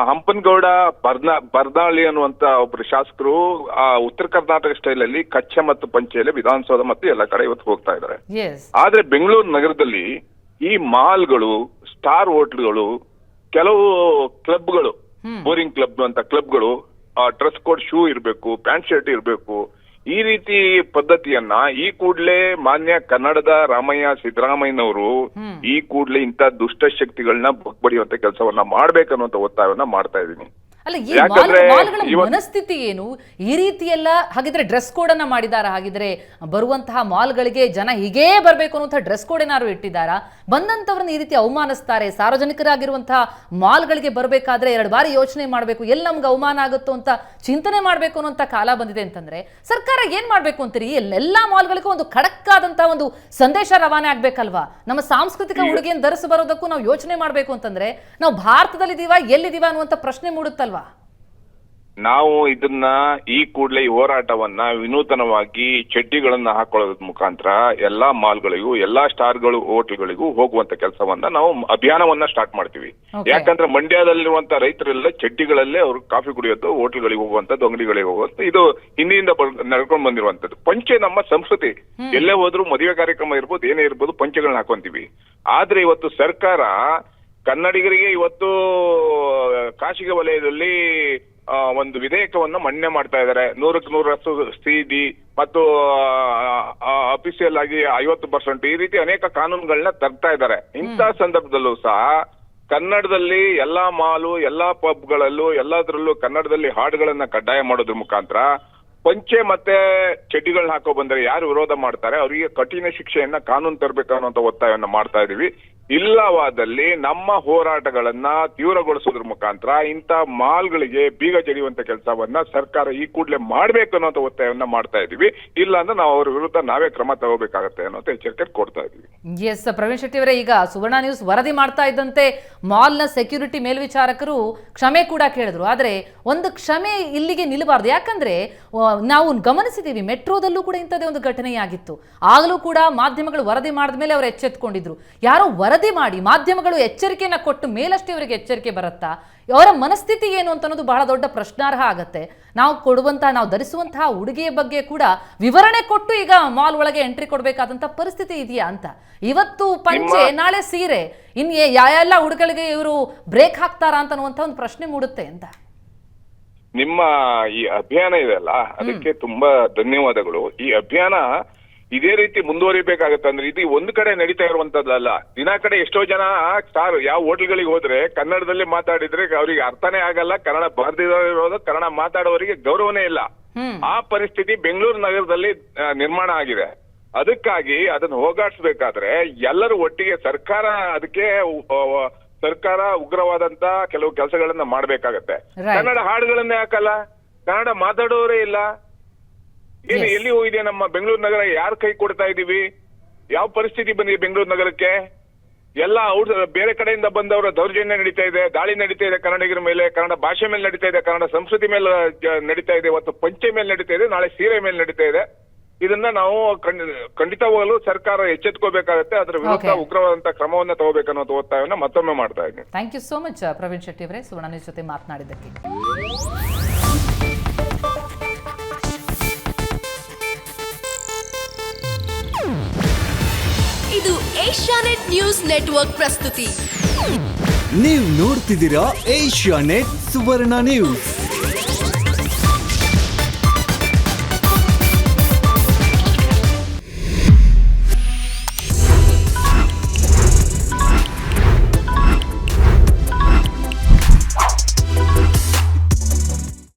ಹಂಪನಗೌಡ ಬರ್ನಾಳಿ ಅನ್ನುವಂತ ಒಬ್ರು ಶಾಸಕರು ಉತ್ತರ ಕರ್ನಾಟಕ ಸ್ಟೈಲ್ ಅಲ್ಲಿ ಕಚ್ಚೆ ಮತ್ತು ಪಂಚೆಯಲ್ಲಿ ವಿಧಾನಸೌಧ ಮತ್ತು ಎಲ್ಲ ಕಡೆ ಇವತ್ತು ಹೋಗ್ತಾ ಇದ್ದಾರೆ. ಆದ್ರೆ ಬೆಂಗಳೂರು ನಗರದಲ್ಲಿ ಈ ಮಾಲ್ಗಳು, ಸ್ಟಾರ್ ಹೋಟ್ಲ್ಗಳು, ಕೆಲವು ಕ್ಲಬ್ಗಳು, ಬೋರಿಂಗ್ ಕ್ಲಬ್ ಅಂತ ಕ್ಲಬ್ಗಳು, ಡ್ರೆಸ್ ಕೋಡ್ ಶೂ ಇರಬೇಕು, ಪ್ಯಾಂಟ್ ಶರ್ಟ್ ಇರಬೇಕು, ಈ ರೀತಿ ಪದ್ಧತಿಯನ್ನ ಈ ಕೂಡಲೇ ಮಾನ್ಯ ಕನ್ನಡದ ರಾಮಯ್ಯ ಸಿದ್ದರಾಮಯ್ಯನವರು ಈ ಕೂಡಲೇ ಇಂಥ ದುಷ್ಟಶಕ್ತಿಗಳನ್ನ ಬಗ್ಬಡಿಯುವಂತ ಕೆಲಸವನ್ನ ಮಾಡ್ಬೇಕನ್ನುವಂತ ಒತ್ತಾಯವನ್ನ ಮಾಡ್ತಾ ಇದ್ದೀನಿ. ಅಲ್ಲ, ಈ ಮಾಲ್ಗಳ ಮನಸ್ಥಿತಿ ಏನು ಈ ರೀತಿ ಎಲ್ಲ? ಹಾಗಿದ್ರೆ ಡ್ರೆಸ್ ಕೋಡ್ ಅನ್ನ ಮಾಡಿದಾರ? ಹಾಗಿದ್ರೆ ಬರುವಂತಹ ಮಾಲ್ಗಳಿಗೆ ಜನ ಹೀಗೇ ಬರ್ಬೇಕು ಅನ್ನುವಂತಹ ಡ್ರೆಸ್ ಕೋಡ್ ಏನಾದ್ರು ಇಟ್ಟಿದ್ದಾರಾ? ಬಂದಂತವ್ರನ್ನ ಈ ರೀತಿ ಅವಮಾನಿಸ್ತಾರೆ. ಸಾರ್ವಜನಿಕರಾಗಿರುವಂತಹ ಮಾಲ್ಗಳಿಗೆ ಬರ್ಬೇಕಾದ್ರೆ 2 ಬಾರಿ ಯೋಚನೆ ಮಾಡ್ಬೇಕು, ಎಲ್ಲಿ ನಮ್ಗೆ ಅವಮಾನ ಆಗುತ್ತೋ ಅಂತ ಚಿಂತನೆ ಮಾಡ್ಬೇಕು ಅನ್ನುವಂತ ಕಾಲ ಬಂದಿದೆ ಅಂತಂದ್ರೆ ಸರ್ಕಾರ ಏನ್ ಮಾಡ್ಬೇಕು ಅಂತೀರಿ? ಎಲ್ಲಾ ಮಾಲ್ಗಳಿಗೂ ಒಂದು ಖಡಕ್ ಆದಂತಹ ಒಂದು ಸಂದೇಶ ರವಾನೆ ಆಗ್ಬೇಕಲ್ವಾ? ನಮ್ಮ ಸಾಂಸ್ಕೃತಿಕ ಉಡುಗೆಯನ್ನು ಧರಿಸಿ ಬರೋದಕ್ಕೂ ನಾವು ಯೋಚನೆ ಮಾಡ್ಬೇಕು ಅಂತಂದ್ರೆ ನಾವು ಭಾರತದಲ್ಲಿದ್ದೀವಾ, ಎಲ್ಲಿದ್ದೀವಾ ಅನ್ನುವಂತ ಪ್ರಶ್ನೆ ಮೂಡುತ್ತಲ್ವಾ? ನಾವು ಇದನ್ನ ಈ ಕೂಡಲೇ ಈ ಹೋರಾಟವನ್ನ ವಿನೂತನವಾಗಿ ಚಡ್ಡಿಗಳನ್ನ ಹಾಕೊಳ್ಳೋದ್ರ ಮುಖಾಂತರ ಎಲ್ಲಾ ಮಾಲ್ಗಳಿಗೂ, ಎಲ್ಲಾ ಸ್ಟಾರ್ಗಳು ಹೋಟೆಲ್ಗಳಿಗೂ ಹೋಗುವಂತ ಕೆಲಸವನ್ನ ನಾವು ಅಭಿಯಾನವನ್ನ ಸ್ಟಾರ್ಟ್ ಮಾಡ್ತೀವಿ. ಯಾಕಂದ್ರೆ ಮಂಡ್ಯದಲ್ಲಿರುವಂತ ರೈತರೆಲ್ಲ ಚಡ್ಡಿಗಳಲ್ಲೇ ಅವ್ರು ಕಾಫಿ ಕುಡಿಯೋದು, ಹೋಟೆಲ್ಗಳಿಗೆ ಹೋಗುವಂತದ್ದು, ಅಂಗಡಿಗಳಿಗೆ ಹೋಗುವಂತ, ಇದು ಹಿಂದಿನಿಂದ ನಡ್ಕೊಂಡು ಬಂದಿರುವಂತದ್ದು. ಪಂಚೆ ನಮ್ಮ ಸಂಸ್ಕೃತಿ. ಎಲ್ಲೇ ಹೋದ್ರು ಮದುವೆ ಕಾರ್ಯಕ್ರಮ ಇರ್ಬೋದು, ಏನೇ ಇರ್ಬೋದು, ಪಂಚೆಗಳನ್ನ ಹಾಕೊಂತೀವಿ. ಆದ್ರೆ ಇವತ್ತು ಸರ್ಕಾರ ಕನ್ನಡಿಗರಿಗೆ ಇವತ್ತು ಖಾಸಗಿ ವಲಯದಲ್ಲಿ ಒಂದು ವಿಧೇಯಕವನ್ನು ಮಂಡನೆ ಮಾಡ್ತಾ ಇದ್ದಾರೆ. 100ಕ್ಕೆ 100 ಸಿಡಿ ಮತ್ತು ಅಫಿಷಿಯಲ್ ಆಗಿ 50% ಈ ರೀತಿ ಅನೇಕ ಕಾನೂನುಗಳನ್ನ ತರ್ತಾ ಇದ್ದಾರೆ. ಇಂಥ ಸಂದರ್ಭದಲ್ಲೂ ಸಹ ಕನ್ನಡದಲ್ಲಿ ಎಲ್ಲಾ ಮಾಲು, ಎಲ್ಲಾ ಪಬ್ಗಳಲ್ಲೂ, ಎಲ್ಲದರಲ್ಲೂ ಕನ್ನಡದಲ್ಲಿ ಹಾಡುಗಳನ್ನ ಕಡ್ಡಾಯ ಮಾಡೋದ್ರ ಮುಖಾಂತರ ಪಂಚೆ ಮತ್ತೆ ಚಡ್ಡಿಗಳನ್ನ ಹಾಕೋ ಬಂದರೆ ಯಾರು ವಿರೋಧ ಮಾಡ್ತಾರೆ ಅವರಿಗೆ ಕಠಿಣ ಶಿಕ್ಷೆಯನ್ನ ಕಾನೂನು ತರಬೇಕು ಅನ್ನುವಂತ ಒತ್ತಾಯವನ್ನ ಮಾಡ್ತಾ ಇದೀವಿ. ಇಲ್ಲವಾದಲ್ಲಿ ನಮ್ಮ ಹೋರಾಟಗಳನ್ನ ತೀವ್ರಗೊಳಿಸೋದ್ರ ಮುಖಾಂತರ ಇಂಥ ಮಾಲ್ಗಳಿಗೆ ಬೀಗ ಜಡಿಯುವಂತ ಕೆಲಸವನ್ನ ಸರ್ಕಾರ ಈ ಕೂಡಲೇ ಮಾಡ್ಬೇಕು ಅನ್ನೋಂತ ಒತ್ತಾಯವನ್ನ ಮಾಡ್ತಾ ಇದೀವಿ. ಇಲ್ಲ ಅಂದ್ರೆ ನಾವು ಅವ್ರ ವಿರುದ್ಧ ನಾವೇ ಕ್ರಮ ತಗೋಬೇಕಾಗತ್ತೆ ಅನ್ನೋಂತ ಎಚ್ಚರಿಕೆ ಕೊಡ್ತಾ ಇದೀವಿ. ಎಸ್, ಪ್ರವೀಣ್ ಶೆಟ್ಟಿ ಅವರೇ, ಈಗ ಸುವರ್ಣ ನ್ಯೂಸ್ ವರದಿ ಮಾಡ್ತಾ ಇದ್ದಂತೆ ಮಾಲ್ನ ಸೆಕ್ಯೂರಿಟಿ ಮೇಲ್ವಿಚಾರಕರು ಕ್ಷಮೆ ಕೂಡ ಕೇಳಿದ್ರು. ಆದ್ರೆ ಒಂದು ಕ್ಷಮೆ ಇಲ್ಲಿಗೆ ನಿಲ್ಲಬಾರ್ದು. ಯಾಕಂದ್ರೆ ನಾವು ಗಮನಿಸಿದೀವಿ, ಮೆಟ್ರೋದಲ್ಲೂ ಕೂಡ ಇಂಥದೇ ಒಂದು ಘಟನೆಯಾಗಿತ್ತು. ಆಗಲೂ ಕೂಡ ಮಾಧ್ಯಮಗಳು ವರದಿ ಮಾಡಿದ ಮೇಲೆ ಅವರು ಎಚ್ಚೆತ್ಕೊಂಡಿದ್ರು. ಯಾರೋ ವರದಿ ಮಾಡಿ ಮಾಧ್ಯಮಗಳು ಎಚ್ಚರಿಕೆಯನ್ನ ಕೊಟ್ಟು ಮೇಲಷ್ಟೇ ಅವರಿಗೆ ಎಚ್ಚರಿಕೆ ಬರುತ್ತಾ? ಅವರ ಮನಸ್ಥಿತಿ ಏನು ಅಂತ ಅನ್ನೋದು ಬಹಳ ದೊಡ್ಡ ಪ್ರಶ್ನಾರ್ಹ ಆಗತ್ತೆ. ನಾವು ಧರಿಸುವಂತಹ ಉಡುಗೆಯ ಬಗ್ಗೆ ಕೂಡ ವಿವರಣೆ ಕೊಟ್ಟು ಈಗ ಮಾಲ್ ಒಳಗೆ ಎಂಟ್ರಿ ಕೊಡಬೇಕಾದಂತ ಪರಿಸ್ಥಿತಿ ಇದೆಯಾ ಅಂತ. ಇವತ್ತು ಪಂಚೆ, ನಾಳೆ ಸೀರೆ, ಎಲ್ಲ ಉಡುಗೆಗಳಿಗೆ ಇವರು ಬ್ರೇಕ್ ಹಾಕ್ತಾರಾ ಅಂತ ಅನ್ನುವಂತ ಒಂದು ಪ್ರಶ್ನೆ ಮೂಡುತ್ತೆ ಅಂತ. ನಿಮ್ಮ ಈ ಅಭಿಯಾನ ಇದೆಯಲ್ಲ, ಅದಕ್ಕೆ ತುಂಬಾ ಧನ್ಯವಾದಗಳು. ಈ ಅಭಿಯಾನ ಇದೇ ರೀತಿ ಮುಂದುವರಿಬೇಕಾಗತ್ತೆ. ಅಂದ್ರೆ ಇದು ಒಂದು ಕಡೆ ನಡೀತಾ ಇರುವಂತದ್ದಲ್ಲ. ದಿನ ಕಡೆ ಎಷ್ಟೋ ಜನ ಸ್ಟಾರ್ ಯಾವ ಹೋಟೆಲ್ಗಳಿಗೆ ಹೋದ್ರೆ ಕನ್ನಡದಲ್ಲಿ ಮಾತಾಡಿದ್ರೆ ಅವರಿಗೆ ಅರ್ಥನೇ ಆಗಲ್ಲ. ಕನ್ನಡ ಬರ್ದಿರೋದು, ಕನ್ನಡ ಮಾತಾಡೋರಿಗೆ ಗೌರವನೇ ಇಲ್ಲ. ಆ ಪರಿಸ್ಥಿತಿ ಬೆಂಗಳೂರು ನಗರದಲ್ಲಿ ನಿರ್ಮಾಣ ಆಗಿದೆ. ಅದಕ್ಕಾಗಿ ಅದನ್ನು ಹೋಗಾಡಿಸ್ಬೇಕಾದ್ರೆ ಎಲ್ಲರೂ ಒಟ್ಟಿಗೆ ಸರ್ಕಾರ ಉಗ್ರವಾದಂತ ಕೆಲವು ಕೆಲಸಗಳನ್ನ ಮಾಡ್ಬೇಕಾಗತ್ತೆ. ಕನ್ನಡ ಹಾಡುಗಳನ್ನ ಯಾಕಲ್ಲ, ಕನ್ನಡ ಮಾತಾಡೋರೇ ಇಲ್ಲ. ಏನು ಎಲ್ಲಿ ಹೋಗಿದೆ ನಮ್ಮ ಬೆಂಗಳೂರು ನಗರ? ಯಾರು ಕೈ ಕೊಡ್ತಾ ಇದೀವಿ? ಯಾವ ಪರಿಸ್ಥಿತಿ ಬಂದಿದೆ ಬೆಂಗಳೂರು ನಗರಕ್ಕೆ? ಎಲ್ಲ ಬೇರೆ ಕಡೆಯಿಂದ ಬಂದವರ ದೌರ್ಜನ್ಯ ನಡೀತಾ ಇದೆ, ದಾಳಿ ನಡೀತಾ ಇದೆ ಕನ್ನಡಿಗರ ಮೇಲೆ, ಕನ್ನಡ ಭಾಷೆ ಮೇಲೆ ನಡೀತಾ ಇದೆ, ಕನ್ನಡ ಸಂಸ್ಕೃತಿ ಮೇಲೆ ನಡೀತಾ ಇದೆ, ಇವತ್ತು ಪಂಚೆ ಮೇಲೆ ನಡೀತಾ ಇದೆ, ನಾಳೆ ಸೀರೆ ಮೇಲೆ ನಡೀತಾ ಇದೆ. ಇದನ್ನ ನಾವು ಖಂಡಿತವಾಗಲೂ ಸರ್ಕಾರ ಎಚ್ಚೆತ್ಕೋಬೇಕಾಗತ್ತೆ. ಅದರ ವಿರುದ್ಧ ಉಗ್ರವಾದಂತಹ ಕ್ರಮವನ್ನ ತಗೋಬೇಕನ್ನೋ ಒತ್ತಾಯವನ್ನ ಮತ್ತೊಮ್ಮೆ ಮಾಡ್ತಾ ಇದ್ದೀನಿ. Thank you so much Praveen Shetty ಅವರೇ, ಸುವರ್ಣ ನ್ಯೂಸ್ ಜೊತೆ ಮಾತನಾಡಿದ್ದಕ್ಕೆ. ಇದು ಏಷ್ಯಾನೆಟ್ ನ್ಯೂಸ್ ನೆಟ್ವರ್ಕ್ ಪ್ರಸ್ತುತಿ. ನೀವು ನೋಡ್ತಿದ್ದೀರಾ ಏಷ್ಯಾನೆಟ್ ಸುವರ್ಣ ನ್ಯೂಸ್.